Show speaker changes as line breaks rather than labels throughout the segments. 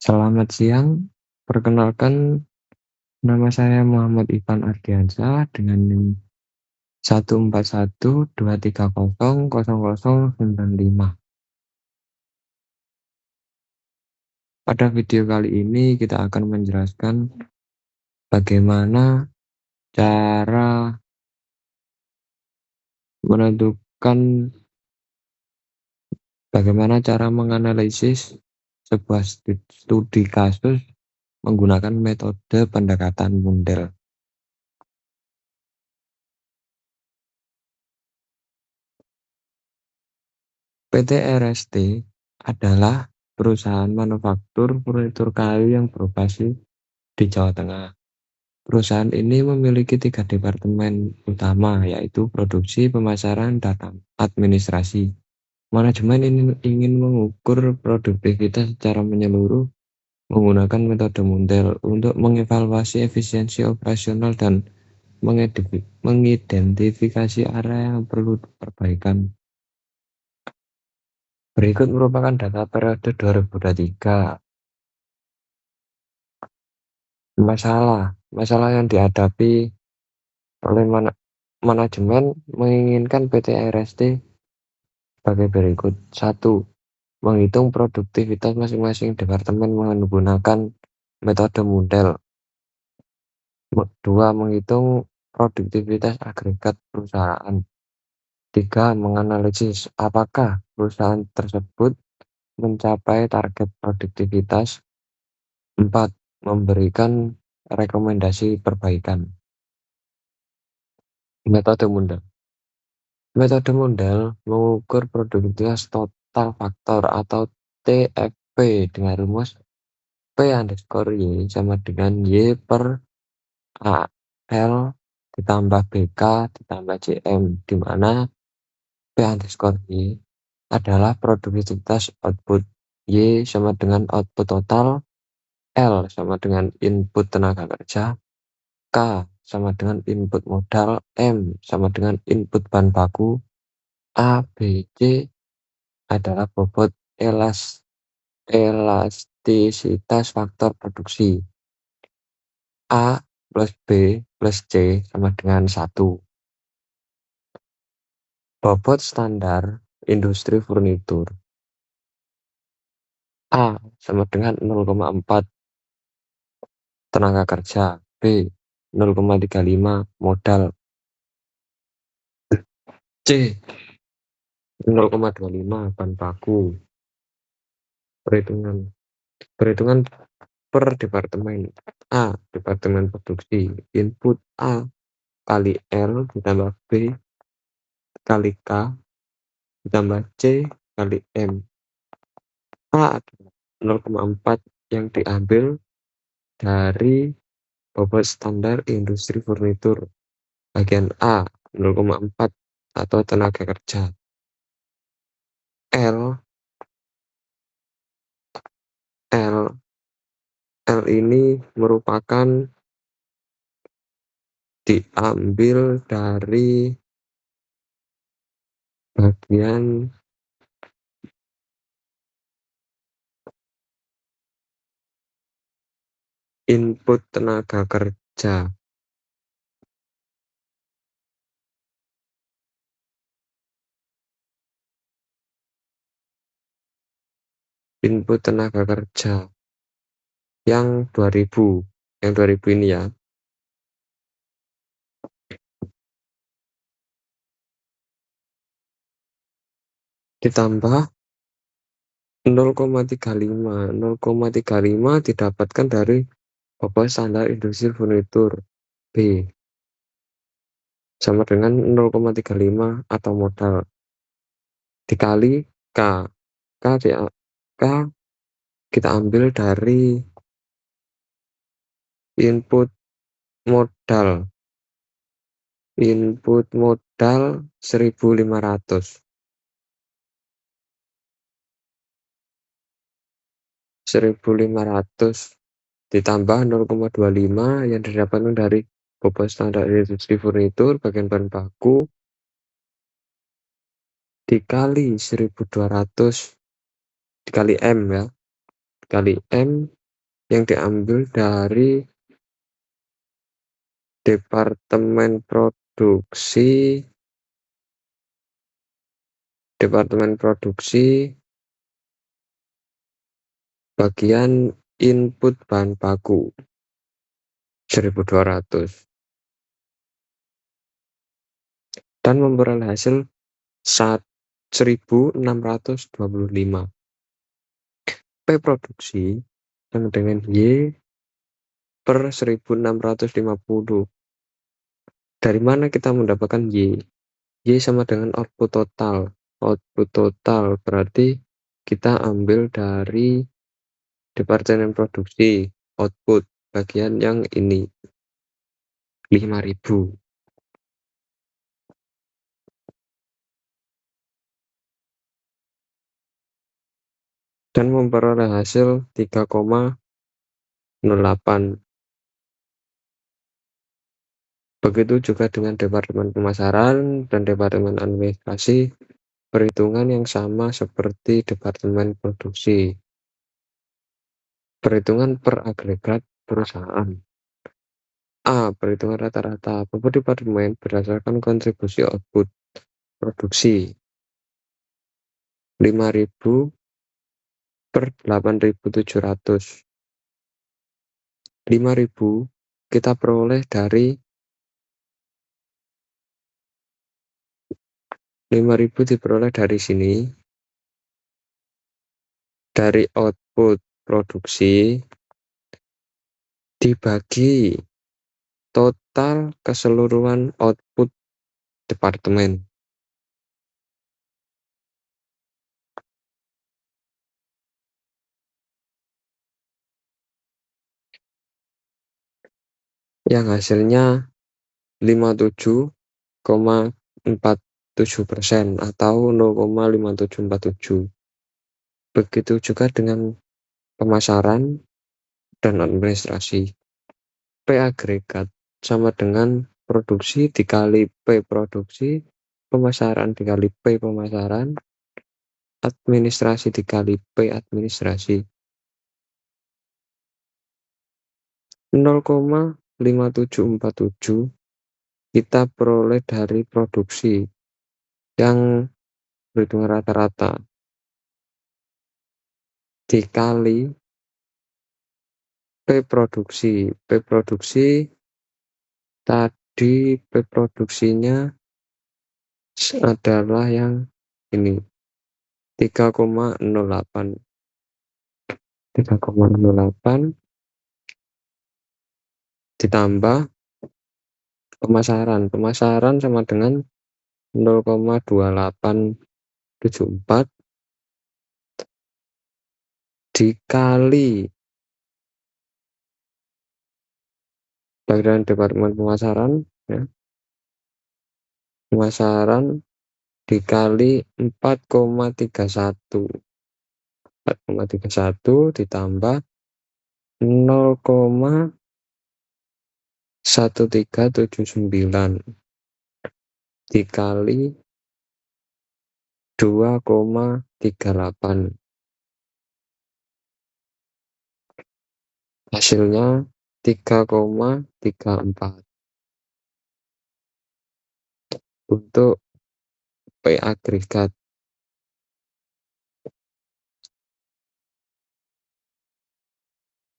Selamat siang, perkenalkan nama saya Muhammad Ivan Ardiansyah dengan NIM 1412300095. Pada video kali ini kita akan menjelaskan bagaimana cara menentukan bagaimana cara menganalisis sebuah studi kasus menggunakan metode pendekatan Mundell. PT RST adalah perusahaan manufaktur furnitur kayu yang beroperasi di Jawa Tengah. Perusahaan ini memiliki 3 departemen utama, yaitu produksi, pemasaran, dan administrasi. Manajemen ini ingin mengukur produktivitas secara menyeluruh menggunakan metode Mundell untuk mengevaluasi efisiensi operasional dan mengidentifikasi area yang perlu perbaikan. Berikut merupakan data periode 2023. Masalah yang dihadapi oleh manajemen menginginkan PT RST sebagai berikut. 1. Menghitung produktivitas masing-masing departemen menggunakan metode Mundell. 2. Menghitung produktivitas agregat perusahaan. 3. Menganalisis apakah perusahaan tersebut mencapai target produktivitas. 4. Memberikan rekomendasi perbaikan. Metode Mundell. Metode Mundell mengukur produktivitas total faktor atau TFP dengan rumus P_Y sama dengan Y per AL ditambah BK ditambah CM, di mana P_Y adalah produktivitas output, Y sama dengan output total, L sama dengan input tenaga kerja, K sama dengan input modal, M sama dengan input bahan baku, A, B, C adalah bobot elastisitas faktor produksi. A plus B plus C sama dengan 1. Bobot standar industri furnitur. A sama dengan 0,4 tenaga kerja, B 0,35 modal, C 0,25 bahan baku. Perhitungan per departemen. A. Departemen produksi. Input A kali L ditambah B kali K ditambah C kali M. A adalah 0,4 yang diambil dari bobot standar industri furnitur. Bagian A 0,4 atau tenaga kerja. L ini merupakan diambil dari bagian input tenaga kerja. Input tenaga kerja yang 2000 ini ya, ditambah 0,35 didapatkan dari bobot standar industri furnitur B sama dengan 0,35 atau modal dikali K. K kita ambil dari input modal 1.500 ditambah 0,25 yang didapatkan dari bobot standar industri furnitur bagian bahan baku dikali 1.200 dikali M ya, kali M yang diambil dari Departemen Produksi bagian input bahan baku 1.200 dan memperoleh hasil 1.625. P produksi sama dengan Y per 1.650. Dari mana kita mendapatkan Y? Y sama dengan output total. Output total berarti kita ambil dari Departemen Produksi, output bagian yang ini 5.000 dan memperoleh hasil 3,08. Begitu juga dengan Departemen Pemasaran dan Departemen Administrasi, perhitungan yang sama seperti Departemen Produksi. Perhitungan per agregat perusahaan. A. Perhitungan rata-rata bobot departemen berdasarkan kontribusi output produksi 5.000 per 8.700. 5.000 kita peroleh dari 5.000 diperoleh dari sini, dari output produksi dibagi total keseluruhan output departemen. Yang hasilnya 57,47% atau 0,5747. Begitu juga dengan pemasaran dan administrasi. P agregat sama dengan produksi dikali P produksi, pemasaran dikali P pemasaran, administrasi dikali P administrasi. 0,5747 kita peroleh dari produksi yang berhitungan rata-rata dikali P produksi. P produksi tadi P produksinya adalah yang ini 3,08 ditambah pemasaran sama dengan 0,2874 dikali bagian departemen pemasaran ya, pemasaran dikali 4,31 ditambah 0,1379 dikali 2,38, hasilnya 3,34 untuk P agregat.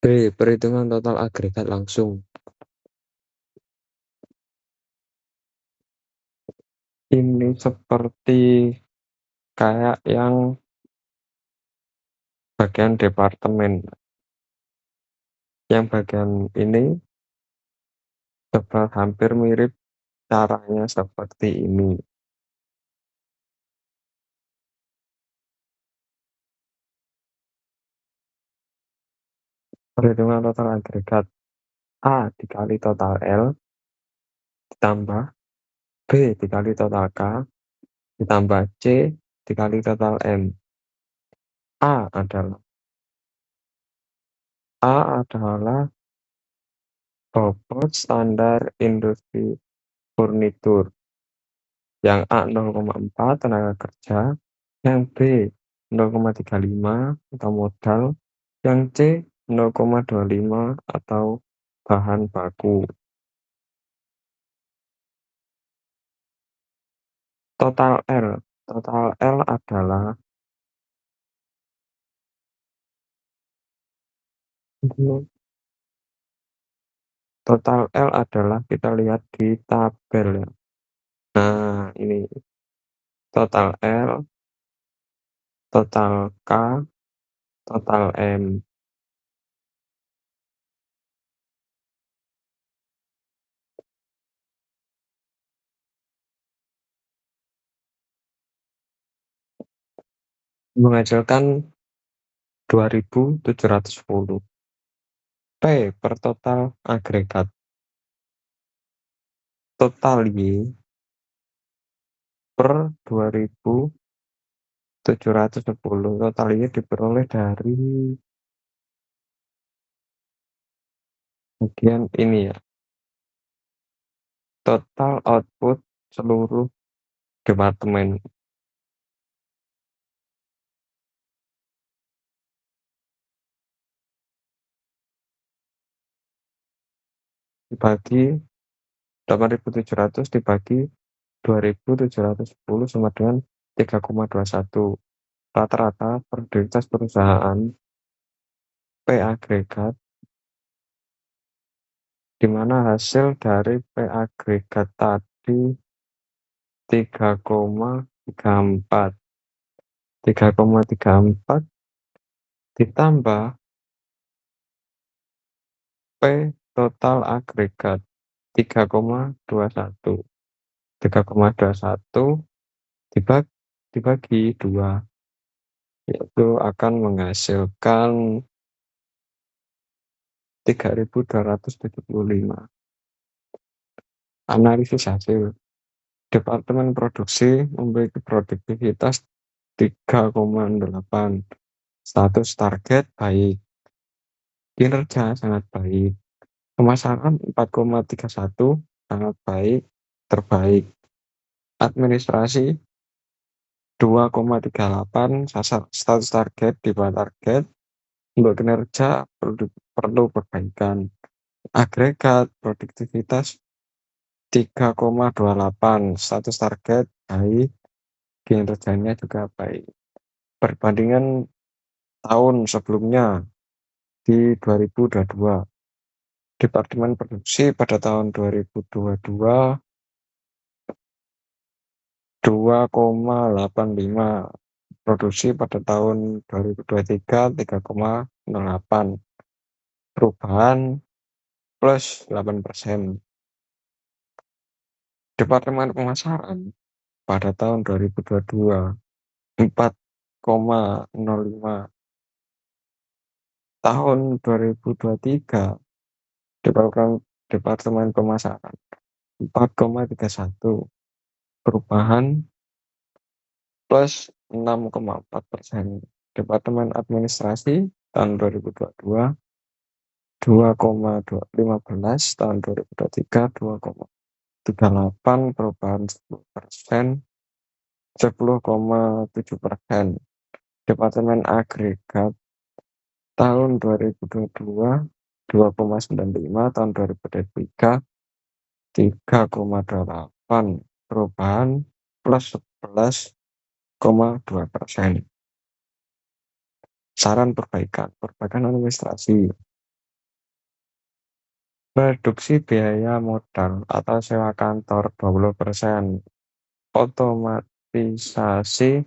B. Perhitungan total agregat langsung. Ini seperti kayak yang bagian departemen. Yang bagian ini hampir mirip caranya seperti ini. Perhitungan total agregat A dikali total L ditambah B dikali total K ditambah C dikali total M. A adalah bobot standar industri furnitur. Yang A 0,4 tenaga kerja, yang B 0,35 atau modal, Yang C 0,25 atau bahan baku. Total L. Total L adalah total L adalah kita lihat di tabel ya. Nah, ini total L, total K, total M. Menghasilkan 2.710. P per total agregat. Total Y per 2.710. Total Y diperoleh dari bagian ini ya. Total output seluruh departemen dibagi 8.700 dibagi 2.710 sama dengan 3,21. Rata-rata produktivitas perusahaan P agregat, di mana hasil dari P agregat tadi 3,34. 3,34 ditambah P total agregat 3,21. 3,21 dibagi 2, yaitu akan menghasilkan 3.275. Analisis hasil. Departemen produksi memiliki produktivitas 3,8. Status target baik. Kinerja sangat baik. Pemasaran 4,31 sangat baik, terbaik. Administrasi 2,38 status target di bawah target. Untuk kinerja perlu perbaikan. Agregat produktivitas 3,28 status target baik, kinerjanya juga baik. Perbandingan tahun sebelumnya di 2022, Departemen Produksi pada tahun 2022 2,85, produksi pada tahun 2023 3,08, perubahan plus 8%. Departemen Pemasaran pada tahun 2022 4,05, tahun 2023 Departemen Pemasaran 4,31, perubahan plus 6,4%. Departemen Administrasi tahun 2022 2,15, tahun 2023 2,38, perubahan 10%. Departemen Agregat tahun 2022 2,95, tahun 2023 3,28, perubahan plus 11,2%. Saran perbaikan administrasi. Reduksi biaya modal atau sewa kantor 20%. Otomatisasi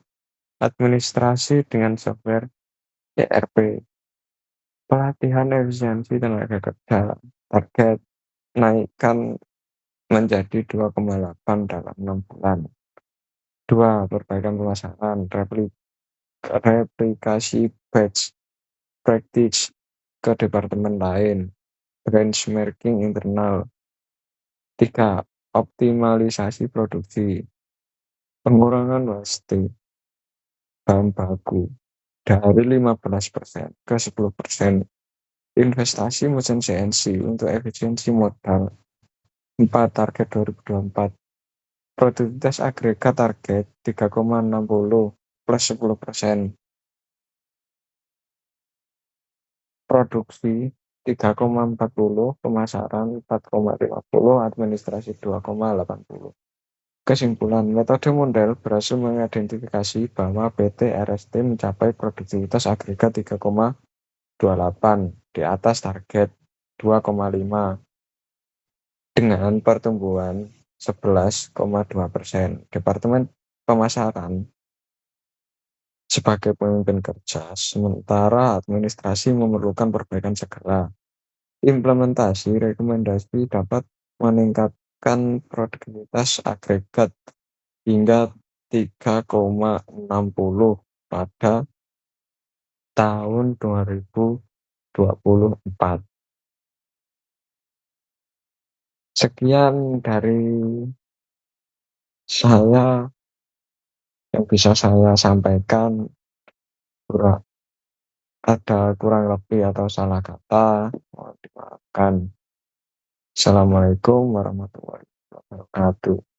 administrasi dengan software ERP. Pelatihan efisiensi tenaga kerja. Target naikkan menjadi 2,8 dalam 6 bulan. 2. Perbaikan pemasaran, replikasi best practice ke departemen lain, benchmarking internal. 3. Optimalisasi produksi, pengurangan waste bahan baku dari 15% ke 10%. Investasi mesin CNC untuk efisiensi modal. 4. Target 2024. Produktivitas agregat target 3,60 plus 10%. produksi 3,40, pemasaran 4,50, administrasi 2,80. Kesimpulan, metode model berhasil mengidentifikasi bahwa PT RST mencapai produktivitas agregat 3,28 di atas target 2,5 dengan pertumbuhan 11,2%. Departemen Pemasaran sebagai pemimpin kerja, sementara administrasi memerlukan perbaikan segera. Implementasi rekomendasi dapat meningkatkan produktivitas agregat hingga 3,60 pada tahun 2024. Sekian dari saya yang bisa saya sampaikan. Ada kurang lebih atau salah kata, mohon dimaafkan. Assalamualaikum warahmatullahi wabarakatuh.